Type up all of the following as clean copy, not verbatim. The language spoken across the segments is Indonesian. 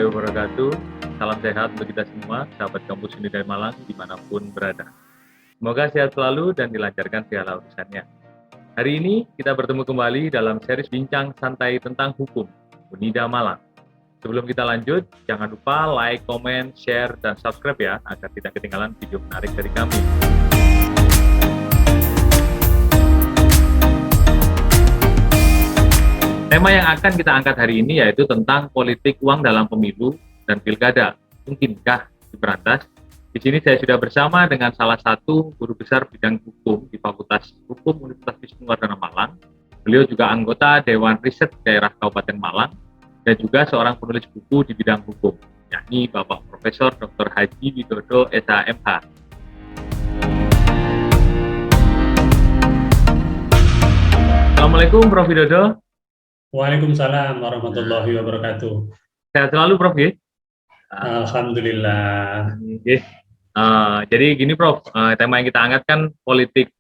wabarakatuh. Salam sehat untuk kita semua, sahabat kampus Unida Malang dimanapun berada. Semoga sehat selalu dan dilancarkan segala urusannya. Hari ini kita bertemu kembali dalam seri bincang santai tentang hukum Unida Malang. Sebelum kita lanjut, jangan lupa like, komen, share, dan subscribe ya, agar tidak ketinggalan video menarik dari kami. Tema yang akan kita angkat hari ini yaitu tentang politik uang dalam pemilu dan pilkada. Mungkinkah diberantas? Di sini saya sudah bersama dengan salah satu guru besar bidang hukum di Fakultas Hukum Universitas Wisnuwardana Malang. Beliau juga anggota Dewan Riset Daerah Kabupaten Malang dan juga seorang penulis buku di bidang hukum, yakni Bapak Profesor Dr. Haji Widodo SHMH. Assalamualaikum Prof. Widodo. Waalaikumsalam warahmatullahi wabarakatuh. Sehat selalu Prof. Ya? Alhamdulillah. Jadi gini Prof, tema yang kita angkat kan politik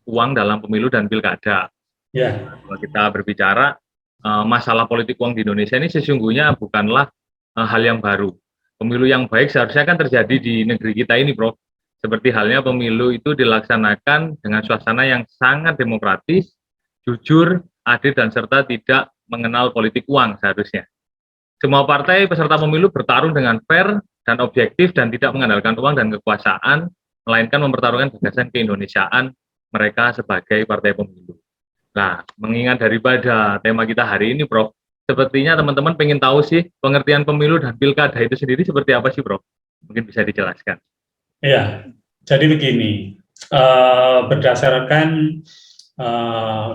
uang dalam pemilu dan pilkada. Ya. Kalau kita berbicara masalah politik uang di Indonesia ini sesungguhnya bukanlah hal yang baru. Pemilu yang baik seharusnya kan terjadi di negeri kita ini Prof. Seperti halnya pemilu itu dilaksanakan dengan suasana yang sangat demokratis, jujur, adil, dan serta tidak mengenal politik uang seharusnya. Semua partai peserta pemilu bertarung dengan fair dan objektif dan tidak mengandalkan uang dan kekuasaan, melainkan mempertaruhkan gagasan keindonesiaan mereka sebagai partai pemilu. Nah, mengingat daripada tema kita hari ini, Prof, sepertinya teman-teman pengen tahu sih pengertian pemilu dan pilkada itu sendiri seperti apa sih, Prof? Mungkin bisa dijelaskan. Ya, jadi begini, berdasarkan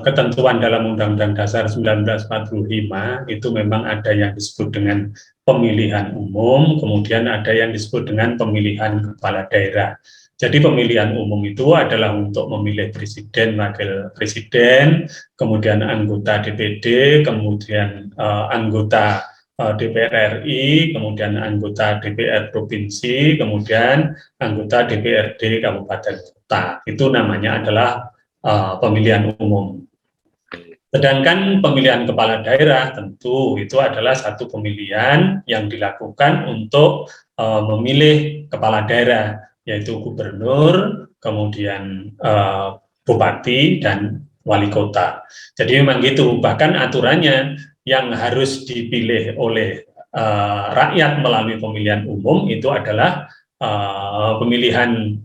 ketentuan dalam Undang-Undang Dasar 1945 itu memang ada yang disebut dengan pemilihan umum, kemudian ada yang disebut dengan pemilihan kepala daerah. Jadi pemilihan umum itu adalah untuk memilih presiden, wakil presiden, kemudian anggota DPD, kemudian anggota DPR RI, kemudian anggota DPR provinsi, kemudian anggota DPRD kabupaten kota. Itu namanya adalah pemilihan umum. Sedangkan pemilihan kepala daerah tentu itu adalah satu pemilihan yang dilakukan untuk memilih kepala daerah, yaitu gubernur, kemudian bupati, dan wali kota. Jadi memang gitu, bahkan aturannya yang harus dipilih oleh rakyat melalui pemilihan umum itu adalah pemilihan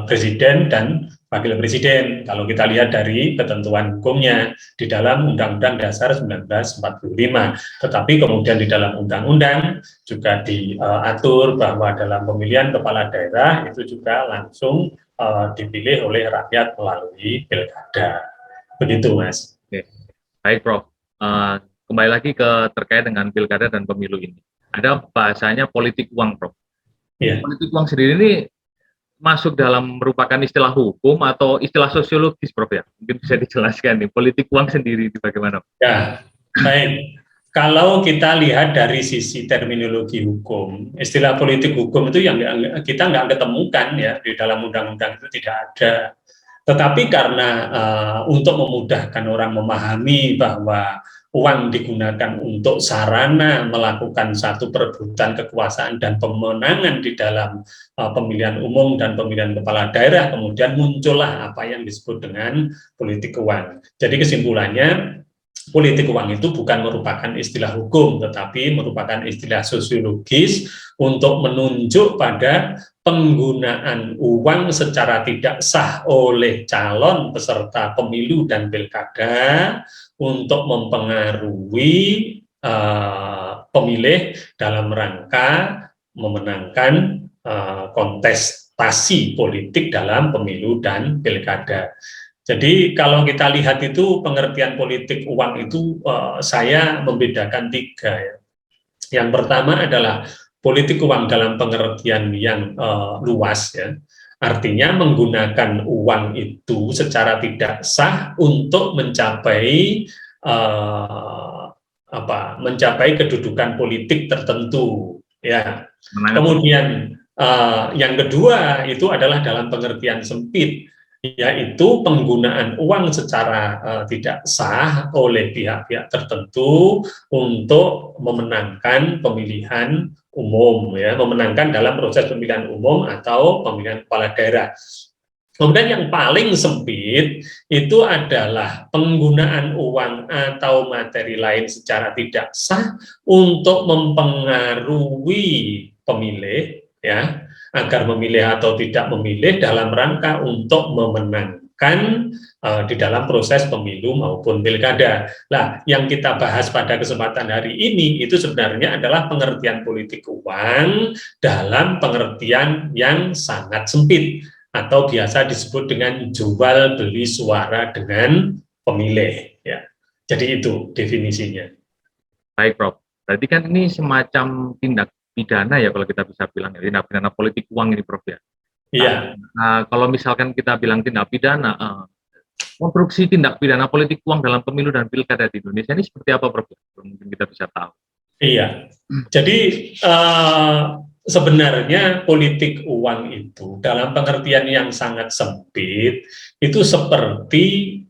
presiden dan wakil presiden, kalau kita lihat dari ketentuan hukumnya di dalam Undang-Undang Dasar 1945. Tetapi kemudian di dalam undang-undang juga diatur bahwa dalam pemilihan kepala daerah itu juga langsung dipilih oleh rakyat melalui pilkada. Begitu, Mas. Oke. Baik, Prof. Kembali lagi ke terkait dengan pilkada dan pemilu ini. Ada bahasanya politik uang, Prof. Ya. Politik uang sendiri ini masuk dalam merupakan istilah hukum atau istilah sosiologis, Prof, ya? Mungkin bisa dijelaskan nih, politik uang sendiri itu bagaimana? Ya, baik. Kalau kita lihat dari sisi terminologi hukum, istilah politik hukum itu yang kita nggak ketemukan ya di dalam undang-undang, itu tidak ada. Tetapi karena untuk memudahkan orang memahami bahwa uang digunakan untuk sarana melakukan satu perebutan kekuasaan dan pemenangan di dalam pemilihan umum dan pemilihan kepala daerah, kemudian muncullah apa yang disebut dengan politik uang. Jadi kesimpulannya, politik uang itu bukan merupakan istilah hukum, tetapi merupakan istilah sosiologis untuk menunjuk pada penggunaan uang secara tidak sah oleh calon peserta pemilu dan pilkada untuk mempengaruhi pemilih dalam rangka memenangkan kontestasi politik dalam pemilu dan pilkada. Jadi kalau kita lihat itu pengertian politik uang itu saya membedakan tiga ya. Yang pertama adalah politik uang dalam pengertian yang luas ya. Artinya menggunakan uang itu secara tidak sah untuk mencapai mencapai kedudukan politik tertentu ya. Kemudian yang kedua itu adalah dalam pengertian sempit. yaitu penggunaan uang secara tidak sah oleh pihak-pihak tertentu untuk memenangkan pemilihan umum, ya, memenangkan dalam proses pemilihan umum atau pemilihan kepala daerah. Kemudian yang paling sempit itu adalah penggunaan uang atau materi lain secara tidak sah untuk mempengaruhi pemilih, ya, agar memilih atau tidak memilih dalam rangka untuk memenangkan di dalam proses pemilu maupun pilkada. Nah, yang kita bahas pada kesempatan hari ini itu sebenarnya adalah pengertian politik uang dalam pengertian yang sangat sempit, atau biasa disebut dengan jual beli suara dengan pemilih, ya. Jadi itu definisinya. Baik, Prof. Berarti kan ini semacam tindak pidana ya kalau kita bisa bilang, ya, tindak pidana politik uang ini, Prof, ya. Iya. Kalau misalkan kita bilang tindak pidana, konstruksi tindak pidana politik uang dalam pemilu dan pilkada di Indonesia ini seperti apa, Prof? Mungkin kita bisa tahu. Iya. Jadi sebenarnya politik uang itu dalam pengertian yang sangat sempit itu seperti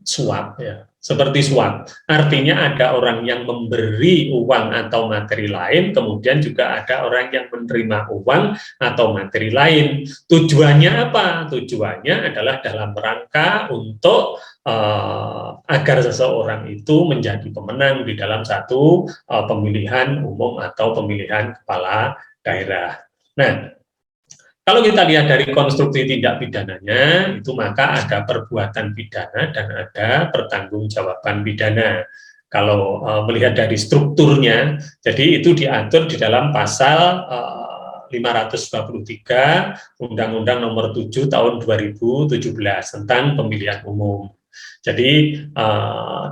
suap, ya. Seperti suap. Artinya ada orang yang memberi uang atau materi lain, kemudian juga ada orang yang menerima uang atau materi lain. Tujuannya apa? Tujuannya adalah dalam rangka untuk agar seseorang itu menjadi pemenang di dalam satu pemilihan umum atau pemilihan kepala daerah. Nah, kalau kita lihat dari konstruksi tindak pidananya, itu maka ada perbuatan pidana dan ada pertanggungjawaban pidana. Kalau melihat dari strukturnya, jadi itu diatur di dalam pasal 523 Undang-Undang Nomor 7 Tahun 2017 tentang pemilihan umum. Jadi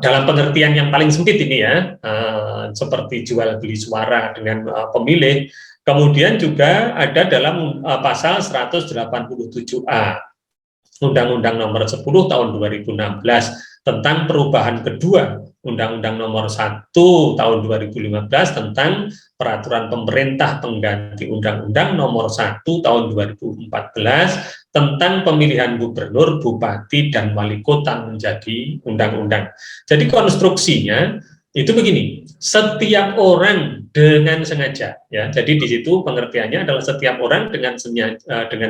dalam pengertian yang paling sempit ini, ya, seperti jual beli suara dengan pemilih. Kemudian juga ada dalam pasal 187A Undang-Undang Nomor 10 Tahun 2016 tentang perubahan kedua Undang-Undang Nomor 1 Tahun 2015 tentang peraturan pemerintah pengganti Undang-Undang Nomor 1 Tahun 2014 tentang pemilihan gubernur, bupati, dan wali kota menjadi undang-undang. Jadi konstruksinya itu begini, setiap orang dengan sengaja, ya. Jadi di situ pengertiannya adalah setiap orang dengan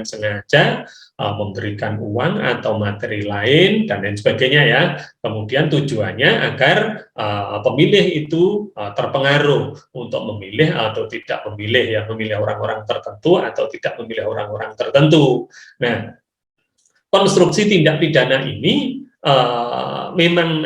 sengaja memberikan uang atau materi lain dan lain sebagainya, ya. Kemudian tujuannya agar pemilih itu terpengaruh untuk memilih atau tidak memilih, ya, memilih orang-orang tertentu atau tidak memilih orang-orang tertentu. Nah, konstruksi tindak pidana ini memang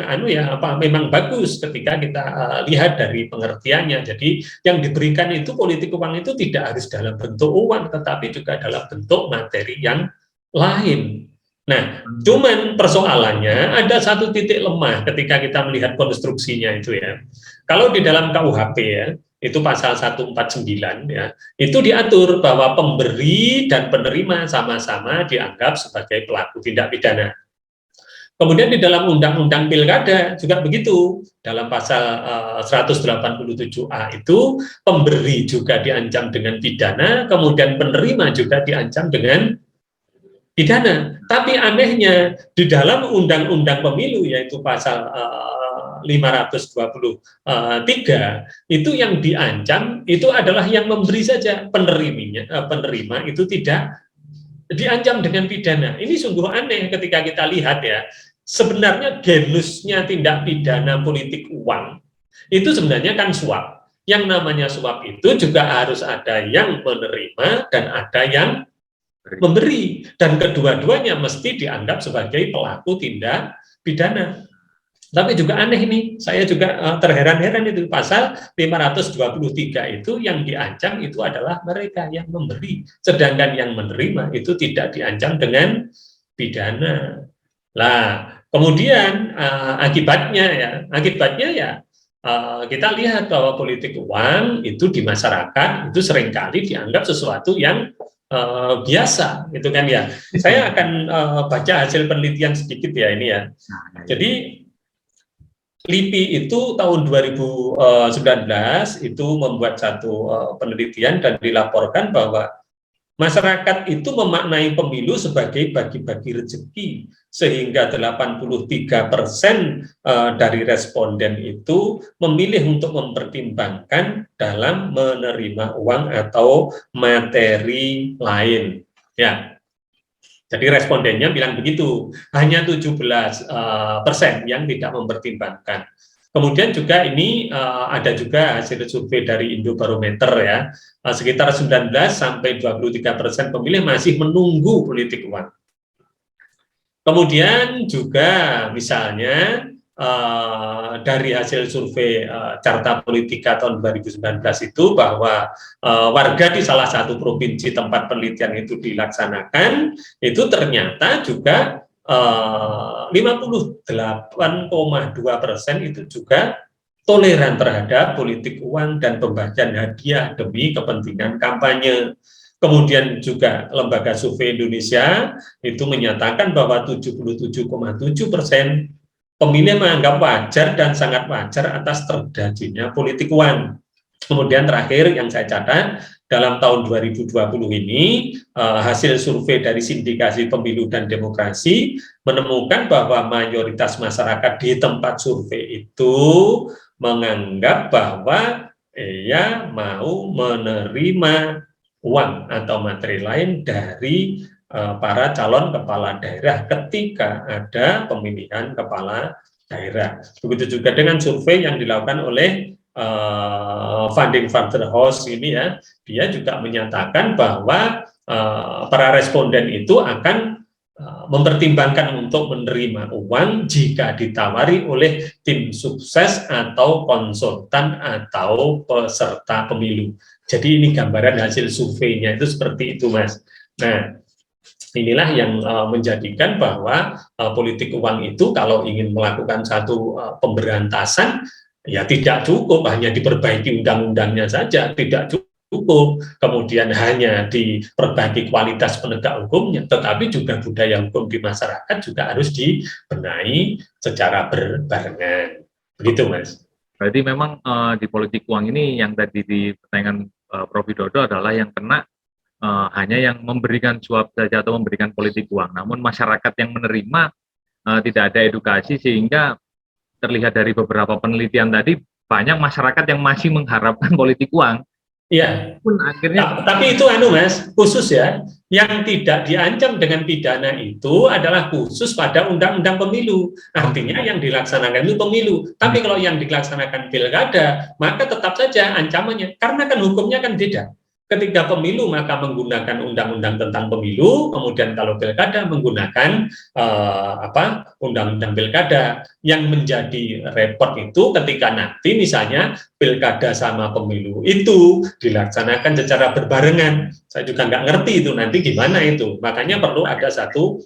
bagus ketika kita lihat dari pengertiannya. Jadi yang diberikan itu politik uang itu tidak harus dalam bentuk uang, tetapi juga dalam bentuk materi yang lain. Nah, cuman persoalannya ada satu titik lemah ketika kita melihat konstruksinya itu, ya. Kalau di dalam KUHP, ya, itu pasal 149, ya, itu diatur bahwa pemberi dan penerima sama-sama dianggap sebagai pelaku tindak pidana. Kemudian di dalam Undang-Undang Pilkada juga begitu. Dalam pasal 187A itu pemberi juga diancam dengan pidana, kemudian penerima juga diancam dengan pidana. Tapi anehnya di dalam Undang-Undang Pemilu, yaitu pasal 523, itu yang diancam itu adalah yang memberi saja, penerima itu tidak diancam dengan pidana. Ini sungguh aneh ketika kita lihat, ya. Sebenarnya genusnya tindak pidana politik uang itu sebenarnya kan suap. Yang namanya suap itu juga harus ada yang menerima dan ada yang memberi, dan kedua-duanya mesti dianggap sebagai pelaku tindak pidana. Tapi juga aneh ini, saya juga terheran-heran itu pasal 523 itu yang diancam itu adalah mereka yang memberi, sedangkan yang menerima itu tidak diancam dengan pidana. Lah, kemudian akibatnya ya kita lihat bahwa politik uang itu di masyarakat itu seringkali dianggap sesuatu yang biasa, gitu kan, ya. Saya akan baca hasil penelitian sedikit, ya, ini, ya. Jadi LIPI itu tahun 2019 itu membuat satu penelitian dan dilaporkan bahwa Masyarakat itu memaknai pemilu sebagai bagi-bagi rezeki, sehingga 83% dari responden itu memilih untuk mempertimbangkan dalam menerima uang atau materi lain. Ya, jadi respondennya bilang begitu, hanya 17% yang tidak mempertimbangkan. Kemudian juga ini ada juga hasil survei dari Indobarometer ya, sekitar 19-23% pemilih masih menunggu politik uang. Kemudian juga misalnya dari hasil survei Carta Politika tahun 2019 itu bahwa warga di salah satu provinsi tempat penelitian itu dilaksanakan itu ternyata juga 58,2% itu juga toleran terhadap politik uang dan pembagian hadiah demi kepentingan kampanye. Kemudian juga Lembaga Survei Indonesia itu menyatakan bahwa 77,7% pemilih menganggap wajar dan sangat wajar atas terjadinya politik uang. Kemudian terakhir yang saya catat, dalam tahun 2020 ini, hasil survei dari Sindikasi Pemilu dan Demokrasi menemukan bahwa mayoritas masyarakat di tempat survei itu menganggap bahwa ia mau menerima uang atau materi lain dari para calon kepala daerah ketika ada pemilihan kepala daerah. Begitu juga dengan survei yang dilakukan oleh Funding Father House ini ya, dia juga menyatakan bahwa para responden itu akan mempertimbangkan untuk menerima uang jika ditawari oleh tim sukses atau konsultan atau peserta pemilu. Jadi ini gambaran hasil surveinya itu seperti itu, Mas. Nah, inilah yang menjadikan bahwa politik uang itu kalau ingin melakukan satu pemberantasan, ya tidak cukup hanya diperbaiki undang-undangnya saja, tidak cukup kemudian hanya diperbaiki kualitas penegak hukumnya, tetapi juga budaya hukum di masyarakat juga harus dibenahi secara berbarengan. Begitu, Mas. Berarti memang di politik uang ini yang tadi di pertanyaan Prof. Widodo adalah yang kena hanya yang memberikan suap saja atau memberikan politik uang. Namun masyarakat yang menerima tidak ada edukasi, sehingga terlihat dari beberapa penelitian tadi banyak masyarakat yang masih mengharapkan politik uang. Iya. Pun akhirnya. Tapi itu Mas, khusus ya, yang tidak diancam dengan pidana itu adalah khusus pada undang-undang pemilu. Artinya yang dilaksanakan itu pemilu. Tapi kalau yang dilaksanakan pilkada, maka tetap saja ancamannya, karena kan hukumnya kan beda. Ketika pemilu maka menggunakan undang-undang tentang pemilu, kemudian kalau pilkada menggunakan undang-undang pilkada. Yang menjadi repot itu ketika nanti misalnya pilkada sama pemilu itu dilaksanakan secara berbarengan. Saya juga nggak ngerti itu nanti gimana itu. Makanya perlu ada satu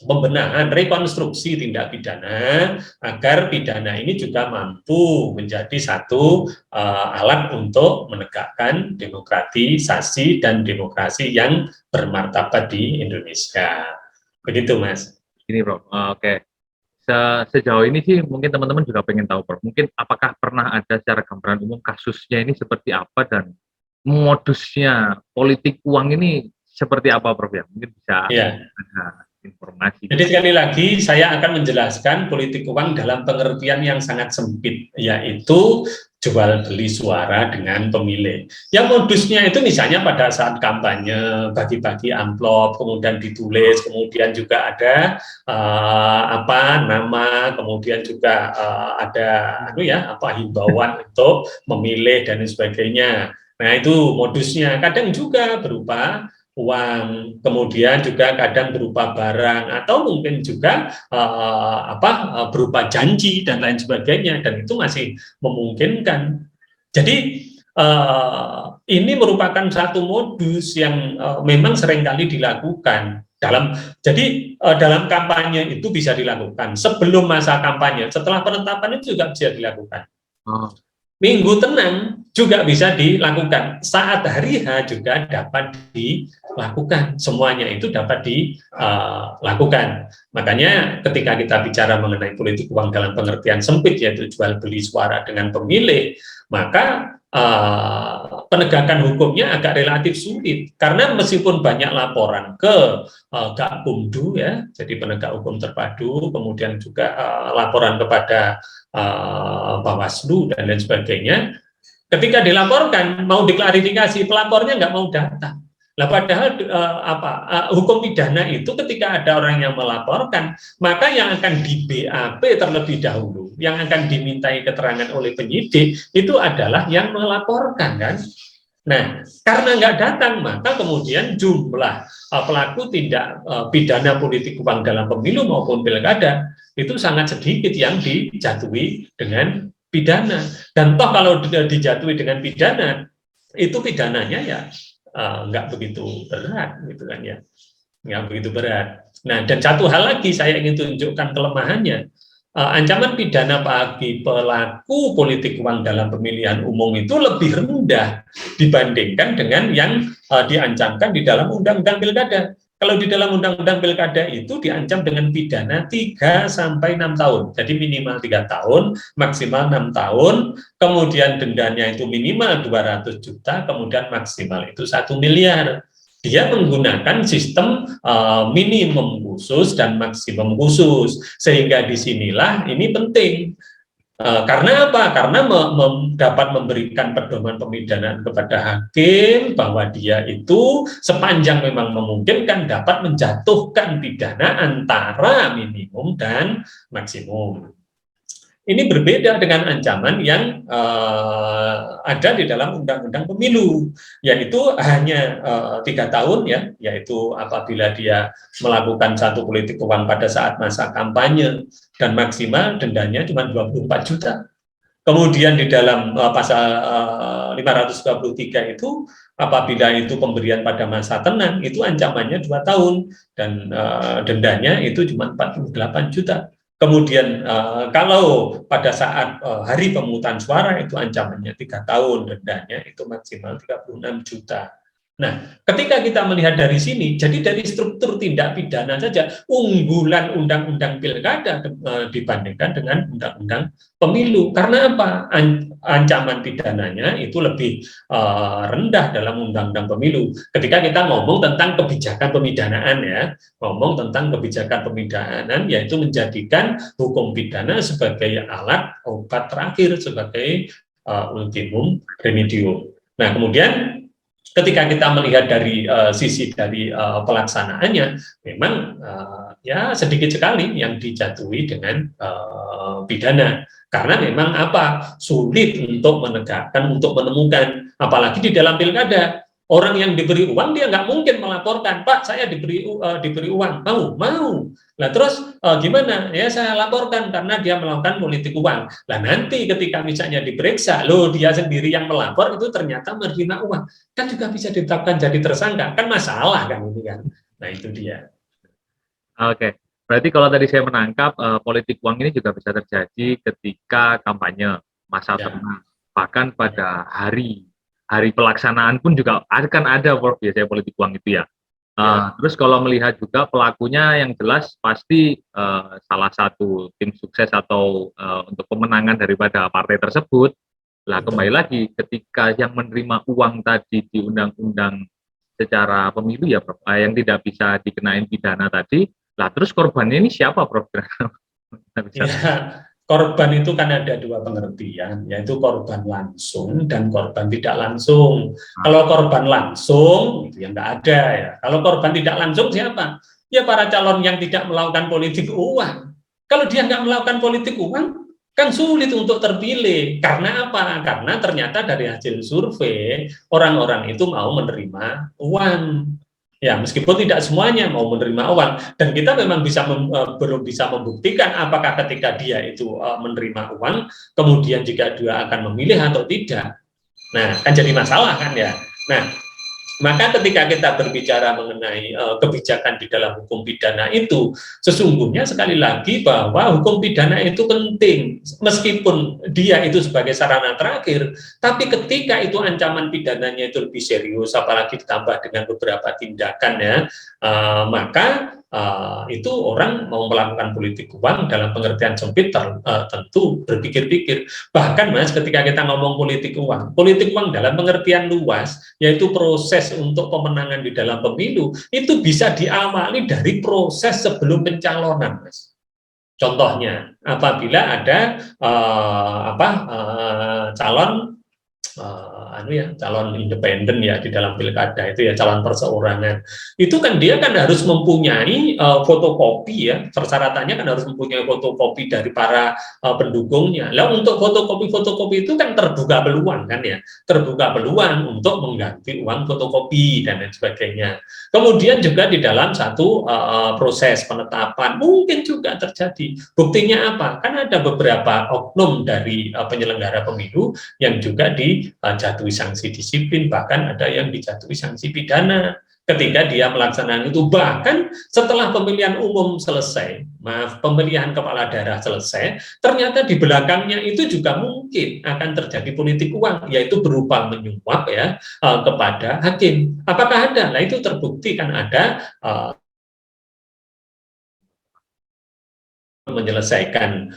pembenahan, rekonstruksi tindak pidana agar pidana ini juga mampu menjadi satu alat untuk menegakkan demokratisasi dan demokrasi yang bermartabat di Indonesia. Begitu, Mas. Ini, Prof. Oke. Sejauh ini sih mungkin teman-teman juga pengen tahu, Prof. Mungkin apakah pernah ada secara gambaran umum kasusnya ini seperti apa dan modusnya politik uang ini seperti apa, Prof? Ya, mungkin bisa ada informasi. Jadi sekali lagi saya akan menjelaskan politik uang dalam pengertian yang sangat sempit, yaitu jual beli suara dengan pemilih. Yang modusnya itu misalnya pada saat kampanye bagi-bagi amplop, kemudian ditulis, kemudian juga ada nama, kemudian juga ada himbauan untuk memilih dan sebagainya. Nah itu modusnya. Kadang juga berupa uang, kemudian juga kadang berupa barang, atau mungkin juga berupa janji dan lain sebagainya, dan itu masih memungkinkan. Jadi ini merupakan satu modus yang memang seringkali dilakukan dalam kampanye. Itu bisa dilakukan sebelum masa kampanye, setelah penetapan itu juga bisa dilakukan. Minggu tenang juga bisa dilakukan, saat hari H juga dapat dilakukan, semuanya itu dapat dilakukan. Makanya ketika kita bicara mengenai politik uang dalam pengertian sempit, yaitu jual beli suara dengan pemilih, maka penegakan hukumnya agak relatif sulit, karena meskipun banyak laporan ke Gakumdu ya, jadi penegak hukum terpadu, kemudian juga laporan kepada Bawaslu dan lain sebagainya, ketika dilaporkan mau diklarifikasi, pelapornya nggak mau datang. Nah, padahal hukum pidana itu ketika ada orang yang melaporkan, maka yang akan di BAP terlebih dahulu, yang akan dimintai keterangan oleh penyidik itu adalah yang melaporkan, kan? Nah, karena nggak datang, maka kemudian jumlah pelaku tindak pidana politik uang dalam pemilu maupun pilkada itu sangat sedikit yang dijatuhi dengan pidana. Dan toh kalau dijatuhi dengan pidana, itu pidananya ya nggak begitu berat, gitu kan ya, nggak begitu berat. Nah, dan satu hal lagi saya ingin tunjukkan kelemahannya. Ancaman pidana bagi pelaku politik uang dalam pemilihan umum itu lebih rendah dibandingkan dengan yang diancamkan di dalam Undang-Undang Pilkada. Kalau di dalam Undang-Undang Pilkada itu diancam dengan pidana 3 sampai 6 tahun. Jadi minimal 3 tahun, maksimal 6 tahun, kemudian dendanya itu minimal 200 juta, kemudian maksimal itu 1 miliar. Dia menggunakan sistem minimum khusus dan maksimum khusus, sehingga disinilah ini penting. Karena apa? Karena dapat memberikan pedoman pemidanaan kepada hakim bahwa dia itu sepanjang memang memungkinkan dapat menjatuhkan pidana antara minimum dan maksimum. Ini berbeda dengan ancaman yang ada di dalam Undang-Undang Pemilu, yaitu hanya 3 tahun ya, yaitu apabila dia melakukan satu politik uang pada saat masa kampanye, dan maksimal dendanya cuma 24 juta. Kemudian di dalam pasal 523 itu, apabila itu pemberian pada masa tenang, itu ancamannya 2 tahun, dan dendanya itu cuma 48 juta. Kemudian kalau pada saat hari pemungutan suara itu ancamannya 3 tahun, dendanya itu maksimal 36 juta. Nah, ketika kita melihat dari sini, jadi dari struktur tindak pidana saja, unggulan Undang-Undang Pilkada dibandingkan dengan Undang-Undang Pemilu. Karena apa? Ancaman pidananya itu lebih rendah dalam Undang-Undang Pemilu. Ketika kita ngomong tentang kebijakan pemidanaan ya, ngomong tentang kebijakan pemidanaan, yaitu menjadikan hukum pidana sebagai alat obat terakhir, sebagai ultimum remedium. Nah, kemudian ketika kita melihat dari sisi dari pelaksanaannya, memang ya sedikit sekali yang dijatuhi dengan pidana, karena memang sulit untuk menegakkan, untuk menemukan, apalagi di dalam pilkada. Orang yang diberi uang dia nggak mungkin melaporkan, Pak saya diberi uang, mau. Nah terus gimana? Ya saya laporkan karena dia melakukan politik uang. Nah nanti ketika misalnya diperiksa, loh dia sendiri yang melapor itu ternyata menerima uang, kan juga bisa ditetapkan jadi tersangka, kan masalah kan ini kan. Nah itu dia. Oke, berarti kalau tadi saya menangkap politik uang ini juga bisa terjadi ketika kampanye, masa tenang, bahkan pada hari pelaksanaan pun juga akan ada biasanya politik uang itu ya. Terus kalau melihat juga pelakunya yang jelas pasti salah satu tim sukses atau untuk pemenangan daripada partai tersebut. Lah kembali lagi ketika yang menerima uang tadi di undang-undang secara pemilu ya Prof, yang tidak bisa dikenain pidana tadi, lah terus korbannya ini siapa Prof? Ya, korban itu kan ada 2 pengertian, yaitu korban langsung dan korban tidak langsung. Kalau korban langsung itu yang nggak ada ya. Kalau korban tidak langsung siapa? Ya para calon yang tidak melakukan politik uang. Kalau dia nggak melakukan politik uang, kan sulit untuk terpilih. Karena apa? Karena ternyata dari hasil survei orang-orang itu mau menerima uang. Ya, meskipun tidak semuanya mau menerima uang, dan kita memang belum bisa membuktikan apakah ketika dia itu menerima uang, kemudian jika dia akan memilih atau tidak. Nah, kan jadi masalah kan ya. Nah, maka ketika kita berbicara mengenai kebijakan di dalam hukum pidana itu, sesungguhnya sekali lagi bahwa hukum pidana itu penting, meskipun dia itu sebagai sarana terakhir, tapi ketika itu ancaman pidananya itu lebih serius, apalagi ditambah dengan beberapa tindakan ya, maka itu orang mau melakukan politik uang dalam pengertian sempit tentu berpikir-pikir. Bahkan Mas, ketika kita ngomong politik uang dalam pengertian luas, yaitu proses untuk pemenangan di dalam pemilu, itu bisa diawali dari proses sebelum pencalonan, Mas. Contohnya, apabila ada calon calon independen ya di dalam pilkada itu ya, calon perseorangan, itu kan dia kan harus mempunyai fotokopi ya, persyaratannya kan harus mempunyai fotokopi dari para pendukungnya. Lah untuk fotokopi itu kan terbuka peluang kan ya, terbuka peluang untuk mengganti uang fotokopi dan lain sebagainya. Kemudian juga di dalam satu proses penetapan mungkin juga terjadi. Buktinya apa? Kan ada beberapa oknum dari penyelenggara pemilu yang juga dijatuhi sanksi disiplin, bahkan ada yang dijatuhi sanksi pidana ketika dia melaksanakan itu. Bahkan setelah pemilihan umum selesai, pemilihan kepala daerah selesai, ternyata di belakangnya itu juga mungkin akan terjadi politik uang, yaitu berupa menyuap ya kepada hakim. Apakah ada? Nah itu terbukti kan ada menyelesaikan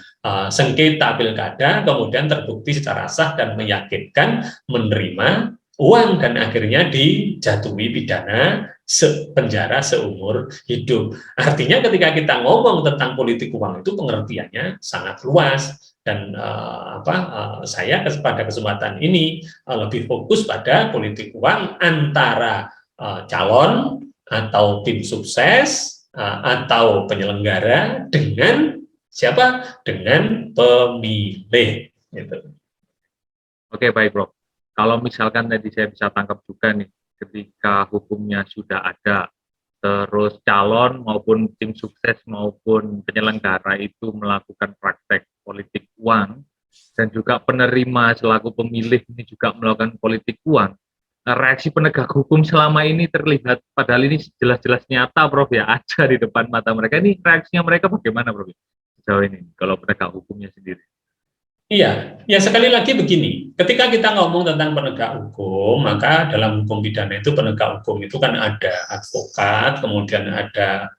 sengketa pilkada, kemudian terbukti secara sah dan meyakinkan menerima uang dan akhirnya dijatuhi pidana penjara seumur hidup. Artinya ketika kita ngomong tentang politik uang itu pengertiannya sangat luas, dan saya pada kesempatan ini lebih fokus pada politik uang antara calon atau tim sukses atau penyelenggara dengan siapa? Dengan pemilih. Gitu. Oke, baik Bro. Kalau misalkan tadi saya bisa tangkap juga nih, ketika hukumnya sudah ada, terus calon maupun tim sukses maupun penyelenggara itu melakukan praktek politik uang, dan juga penerima selaku pemilih ini juga melakukan politik uang, reaksi penegak hukum selama ini terlihat, padahal ini jelas-jelas nyata Prof ya, ada di depan mata mereka. Ini reaksinya mereka bagaimana Prof sejauh ini kalau penegak hukumnya sendiri? Iya, ya sekali lagi begini, ketika kita ngomong tentang penegak hukum, maka dalam hukum pidana itu penegak hukum itu kan ada advokat, kemudian ada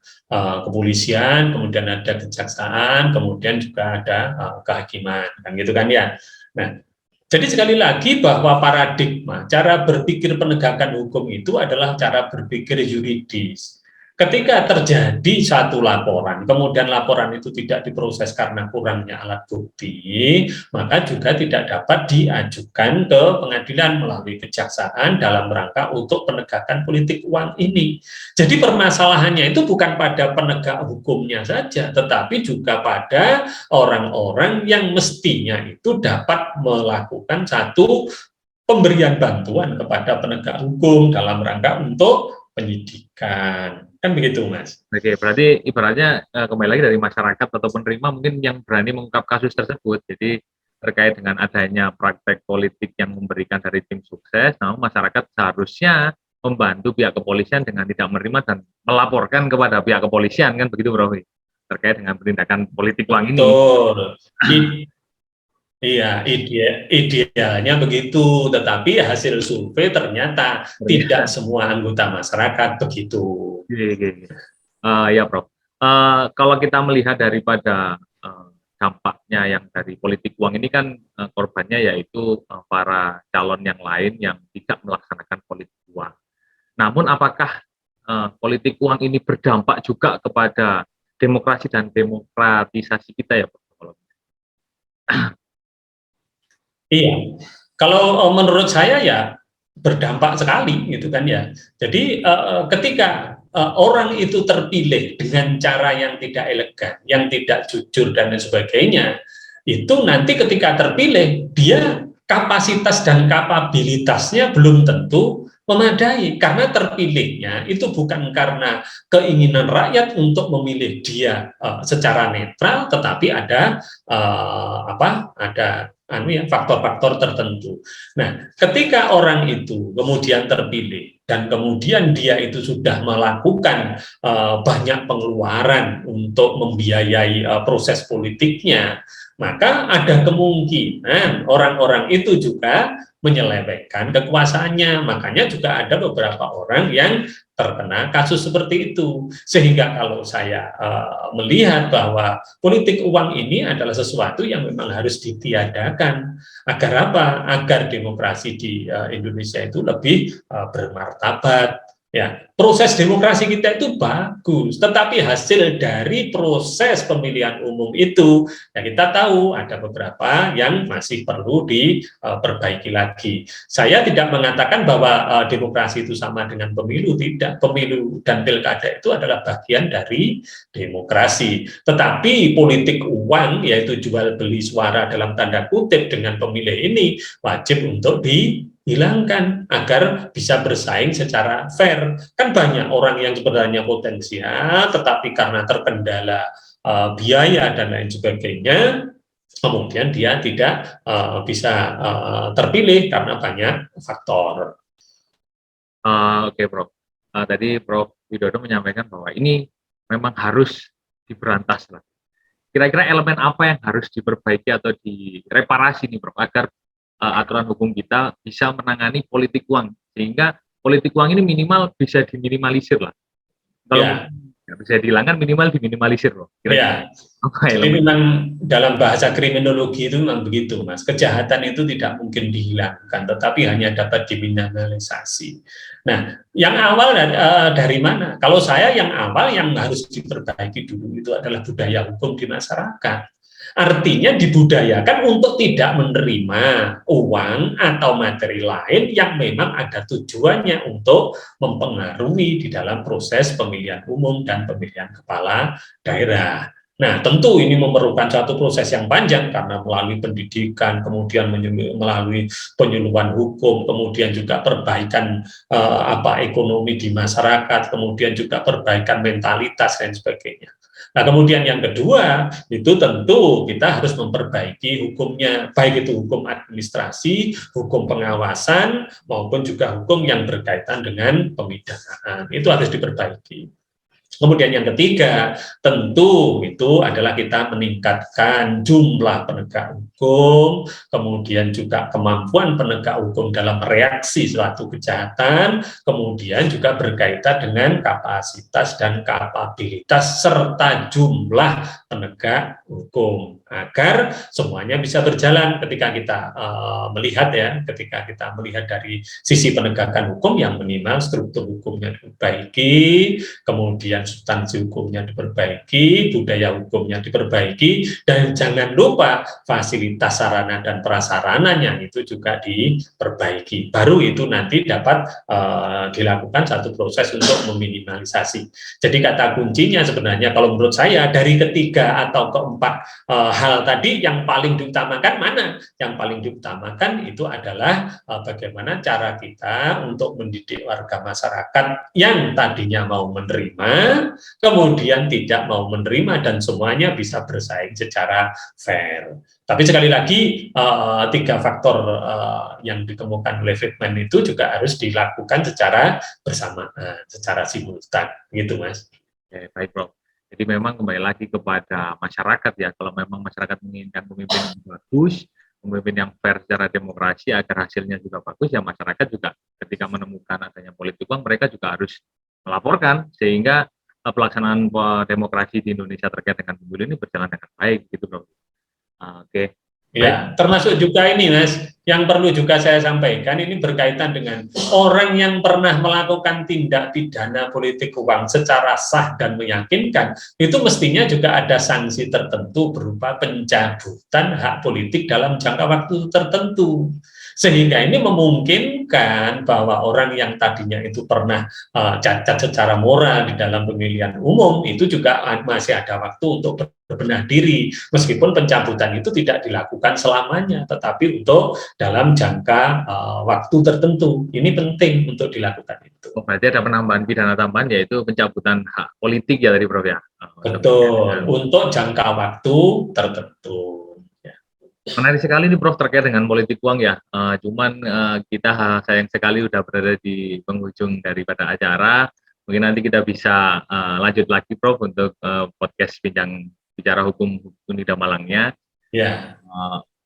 kepolisian, kemudian ada kejaksaan, kemudian juga ada kehakiman, kan gitu kan ya. Nah, jadi sekali lagi bahwa paradigma cara berpikir penegakan hukum itu adalah cara berpikir yuridis. Ketika terjadi satu laporan, kemudian laporan itu tidak diproses karena kurangnya alat bukti, maka juga tidak dapat diajukan ke pengadilan melalui kejaksaan dalam rangka untuk penegakan politik uang ini. Jadi permasalahannya itu bukan pada penegak hukumnya saja, tetapi juga pada orang-orang yang mestinya itu dapat melakukan satu pemberian bantuan kepada penegak hukum dalam rangka untuk penyidikan. Kan begitu, Mas. Oke, berarti ibaratnya kembali lagi dari masyarakat atau penerima mungkin yang berani mengungkap kasus tersebut. Jadi terkait dengan adanya praktek politik yang memberikan dari tim sukses, namun masyarakat seharusnya membantu pihak kepolisian dengan tidak menerima dan melaporkan kepada pihak kepolisian, kan begitu, Bro? Terkait dengan penindakan politik uang ini. Betul. Iya, idealnya begitu, tetapi hasil survei ternyata tidak semua anggota masyarakat begitu. Ya, Prof. Kalau kita melihat daripada dampaknya yang dari politik uang ini kan korbannya yaitu para calon yang lain yang tidak melaksanakan politik uang. Namun apakah politik uang ini berdampak juga kepada demokrasi dan demokratisasi kita ya, Prof? Iya, kalau menurut saya ya berdampak sekali gitu kan ya. Jadi ketika orang itu terpilih dengan cara yang tidak elegan, yang tidak jujur dan lain sebagainya, itu nanti ketika terpilih dia kapasitas dan kapabilitasnya belum tentu memadai, karena terpilihnya itu bukan karena keinginan rakyat untuk memilih dia secara netral, tetapi ada faktor-faktor tertentu. Nah, ketika orang itu kemudian terpilih dan kemudian dia itu sudah melakukan banyak pengeluaran untuk membiayai proses politiknya, maka ada kemungkinan orang-orang itu juga menyelewengkan kekuasaannya. Makanya juga ada beberapa orang yang terkena kasus seperti itu. Sehingga kalau saya melihat bahwa politik uang ini adalah sesuatu yang memang harus ditiadakan. Agar apa? Agar demokrasi di Indonesia itu lebih bermartabat. Ya, proses demokrasi kita itu bagus, tetapi hasil dari proses pemilihan umum itu, ya kita tahu ada beberapa yang masih perlu diperbaiki lagi. Saya tidak mengatakan bahwa demokrasi itu sama dengan pemilu, tidak. Pemilu dan pilkada itu adalah bagian dari demokrasi. Tetapi politik uang, yaitu jual beli suara dalam tanda kutip dengan pemilih ini, wajib untuk dihilangkan agar bisa bersaing secara fair. Kan banyak orang yang sebenarnya potensial, tetapi karena terkendala biaya dan lain sebagainya, kemudian dia tidak bisa terpilih karena banyak faktor. Oke, Prof. Tadi Prof. Widodo menyampaikan bahwa ini memang harus diberantas lah. Kira-kira elemen apa yang harus diperbaiki atau direparasi nih, Prof, agar aturan hukum kita bisa menangani politik uang, sehingga politik uang ini minimal bisa diminimalisir lah. Kalau Ya, nggak bisa dihilangkan, minimal diminimalisir loh. ya. Jadi memang dalam bahasa kriminologi itu memang begitu, Mas. Kejahatan itu tidak mungkin dihilangkan, tetapi hanya dapat diminimalisasi. Nah, yang awal dari mana? Kalau saya yang awal yang harus diperbaiki dulu itu adalah budaya hukum di masyarakat. Artinya dibudayakan untuk tidak menerima uang atau materi lain yang memang ada tujuannya untuk mempengaruhi di dalam proses pemilihan umum dan pemilihan kepala daerah. Nah, tentu ini memerlukan satu proses yang panjang karena melalui pendidikan, kemudian melalui penyuluhan hukum, kemudian juga perbaikan ekonomi di masyarakat, kemudian juga perbaikan mentalitas dan sebagainya. Nah, kemudian yang kedua, itu tentu kita harus memperbaiki hukumnya, baik itu hukum administrasi, hukum pengawasan, maupun juga hukum yang berkaitan dengan pemidanaan. Itu harus diperbaiki. Kemudian yang ketiga, tentu itu adalah kita meningkatkan jumlah penegak hukum, kemudian juga kemampuan penegak hukum dalam reaksi suatu kejahatan, kemudian juga berkaitan dengan kapasitas dan kapabilitas serta jumlah penegak hukum agar semuanya bisa berjalan. Ketika kita ketika kita melihat dari sisi penegakan hukum yang minimal struktur hukumnya diperbaiki, kemudian substansi hukumnya diperbaiki, budaya hukumnya diperbaiki, dan jangan lupa fasilitas sarana dan prasarananya itu juga diperbaiki. Baru itu nanti dapat dilakukan satu proses untuk meminimalisasi. Jadi kata kuncinya sebenarnya kalau menurut saya dari ketiga atau keempat hal tadi yang paling diutamakan mana? Yang paling diutamakan itu adalah bagaimana cara kita untuk mendidik warga masyarakat yang tadinya mau menerima, kemudian tidak mau menerima, dan semuanya bisa bersaing secara fair. Tapi sekali lagi, tiga faktor yang dikemukakan oleh Friedman itu juga harus dilakukan secara bersamaan, secara simultan, gitu Mas. Oke, baik, Prof. Jadi memang kembali lagi kepada masyarakat ya, kalau memang masyarakat menginginkan pemimpin yang bagus, pemimpin yang fair secara demokrasi agar hasilnya juga bagus, ya masyarakat juga ketika menemukan adanya politik uang, mereka juga harus melaporkan sehingga pelaksanaan demokrasi di Indonesia terkait dengan pemilu ini berjalan dengan baik, gitu, Bro. Oke. Ya, termasuk juga ini, Mas, yang perlu juga saya sampaikan, ini berkaitan dengan orang yang pernah melakukan tindak pidana politik uang secara sah dan meyakinkan, itu mestinya juga ada sanksi tertentu berupa pencabutan hak politik dalam jangka waktu tertentu. Sehingga ini memungkinkan bahwa orang yang tadinya itu pernah cacat secara moral di dalam pemilihan umum, itu juga masih ada waktu untuk berbenah diri, meskipun pencabutan itu tidak dilakukan selamanya, tetapi untuk dalam jangka waktu tertentu. Ini penting untuk dilakukan itu. Berarti ada penambahan pidana tambahan, yaitu pencabutan hak politik ya tadi, Prof ya? Betul, untuk jangka waktu tertentu. Menarik sekali nih, Prof, terkait dengan politik uang ya. Cuman kita sayang sekali udah berada di penghujung daripada acara. Mungkin nanti kita bisa lanjut lagi, Prof, untuk podcast bicara hukum Unida Malangnya. Ya.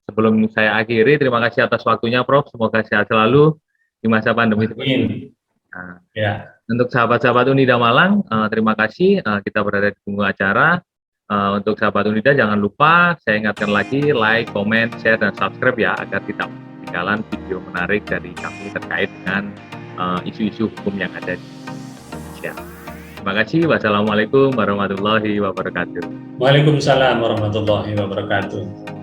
Sebelum saya akhiri, terima kasih atas waktunya, Prof. Semoga sehat selalu di masa pandemi seperti ini. Nah, ya. Untuk sahabat-sahabat Unida Malang, terima kasih. Kita berada di punggung acara. Untuk sahabat Unida, jangan lupa saya ingatkan lagi, like, comment, share, dan subscribe ya, agar tidak ketinggalan video menarik dari kami terkait dengan isu-isu hukum yang ada di Indonesia. Terima kasih. Wassalamualaikum warahmatullahi wabarakatuh. Waalaikumsalam warahmatullahi wabarakatuh.